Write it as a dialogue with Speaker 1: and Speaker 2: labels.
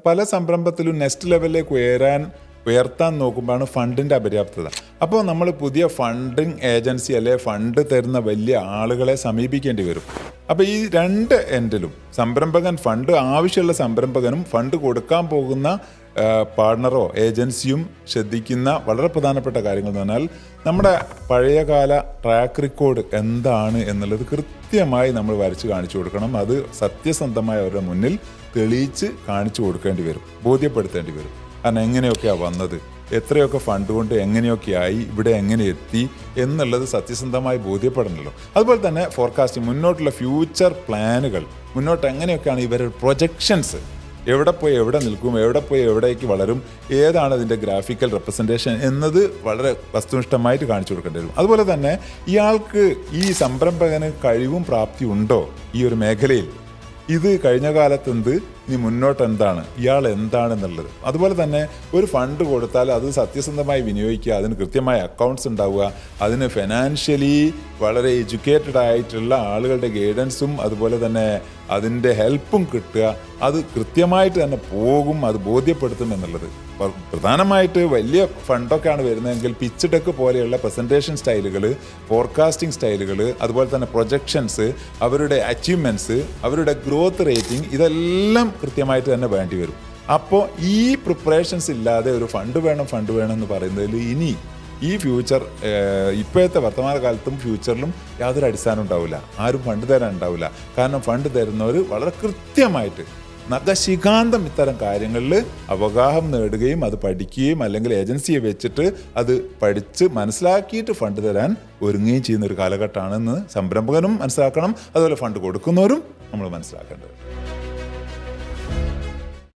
Speaker 1: പല സംരംഭത്തിലും നെക്സ്റ്റ് ലെവലിലേക്ക് ഉയർത്താൻ നോക്കുമ്പോഴാണ് ഫണ്ടിൻ്റെ അപര്യാപ്തത. അപ്പോൾ നമ്മൾ പുതിയ ഫണ്ടിങ് ഏജൻസി അല്ലെങ്കിൽ ഫണ്ട് തരുന്ന വലിയ ആളുകളെ സമീപിക്കേണ്ടി വരും. അപ്പോൾ ഈ രണ്ട് എൻഡിലും സംരംഭകൻ, ഫണ്ട് ആവശ്യമുള്ള സംരംഭകനും ഫണ്ട് കൊടുക്കാൻ പോകുന്ന പാർട്ണറോ ഏജൻസിയും ശ്രദ്ധിക്കുന്ന വളരെ പ്രധാനപ്പെട്ട കാര്യങ്ങൾ എന്ന് പറഞ്ഞാൽ നമ്മുടെ പഴയകാല ട്രാക്ക് റെക്കോർഡ് എന്താണ് എന്നുള്ളത് കൃത്യമായി നമ്മൾ വരച്ച് കാണിച്ചു കൊടുക്കണം. അത് സത്യസന്ധമായി അവരുടെ മുന്നിൽ തെളിയിച്ച് കാണിച്ചു കൊടുക്കേണ്ടി വരും, ബോധ്യപ്പെടുത്തേണ്ടി വരും. കാരണം എങ്ങനെയൊക്കെയാണ് വന്നത്, എത്രയൊക്കെ ഫണ്ട് കൊണ്ട് എങ്ങനെയൊക്കെയായി, ഇവിടെ എങ്ങനെ എത്തി എന്നുള്ളത് സത്യസന്ധമായി ബോധ്യപ്പെടണമല്ലോ. അതുപോലെ തന്നെ ഫോർകാസ്റ്റിംഗ്, മുന്നോട്ടുള്ള ഫ്യൂച്ചർ പ്ലാനുകൾ, മുന്നോട്ട് എങ്ങനെയൊക്കെയാണ് ഇവരുടെ പ്രൊജക്ഷൻസ്, എവിടെ പോയി എവിടെ നിൽക്കും, എവിടെ പോയി എവിടേക്ക് വളരും, ഏതാണ് അതിൻ്റെ ഗ്രാഫിക്കൽ റെപ്രസെൻറ്റേഷൻ എന്നത് വളരെ വസ്തുനിഷ്ഠമായിട്ട് കാണിച്ചു കൊടുക്കേണ്ടി വരും. അതുപോലെ തന്നെ ഇയാൾക്ക്, ഈ സംരംഭകന് കഴിവും പ്രാപ്തിയും ഉണ്ടോ ഈ ഒരു മേഖലയിൽ, ഇത് കഴിഞ്ഞ കാലത്തെന്ത്, ഇനി മുന്നോട്ട് എന്താണ്, ഇയാൾ എന്താണെന്നുള്ളത്. അതുപോലെ തന്നെ ഒരു ഫണ്ട് കൊടുത്താൽ അത് സത്യസന്ധമായി വിനിയോഗിക്കുക, അതിന് കൃത്യമായ അക്കൗണ്ട്സ് ഉണ്ടാവുക, അതിന് ഫിനാൻഷ്യലി വളരെ എഡ്യൂക്കേറ്റഡ് ആയിട്ടുള്ള ആളുകളുടെ ഗൈഡൻസും അതുപോലെ തന്നെ അതിൻ്റെ ഹെൽപ്പും കിട്ടുക, അത് കൃത്യമായിട്ട് തന്നെ പോകും, അത് ബോധ്യപ്പെടുത്തും എന്നുള്ളത്. പ്രധാനമായിട്ട് വലിയ ഫണ്ടൊക്കെയാണ് വരുന്നതെങ്കിൽ പിച്ച് ഡെക്ക് പോലെയുള്ള പ്രസൻറ്റേഷൻ സ്റ്റൈലുകൾ, ഫോർകാസ്റ്റിംഗ് സ്റ്റൈലുകൾ, അതുപോലെ തന്നെ പ്രൊജക്ഷൻസ്, അവരുടെ അച്ചീവ്മെൻറ്റ്സ്, അവരുടെ ഗ്രോത്ത് റേറ്റിംഗ്, ഇതെല്ലാം കൃത്യമായിട്ട് തന്നെ വേണ്ടി വരും. അപ്പോൾ ഈ പ്രിപ്പറേഷൻസ് ഇല്ലാതെ ഒരു ഫണ്ട് വേണം എന്ന് പറയുന്നതിൽ ഇനി ഈ ഫ്യൂച്ചർ, ഇപ്പോഴത്തെ വർത്തമാനകാലത്തും ഫ്യൂച്ചറിലും യാതൊരു അടിസ്ഥാനം ഉണ്ടാവില്ല. ആരും ഫണ്ട് തരാൻ ഉണ്ടാവില്ല. കാരണം ഫണ്ട് തരുന്നവർ വളരെ കൃത്യമായിട്ട് നഖശിഖാന്തം ഇത്തരം കാര്യങ്ങളിൽ അവഗാഹം നേടുകയും അത് പഠിക്കുകയും അല്ലെങ്കിൽ ഏജൻസിയെ വെച്ചിട്ട് അത് പഠിച്ച് മനസ്സിലാക്കിയിട്ട് ഫണ്ട് തരാൻ ഒരുങ്ങുകയും ചെയ്യുന്ന ഒരു കാലഘട്ടമാണെന്ന് സംരംഭകനും മനസ്സിലാക്കണം. അതുപോലെ ഫണ്ട് കൊടുക്കുന്നവരും നമ്മൾ മനസ്സിലാക്കേണ്ടത്.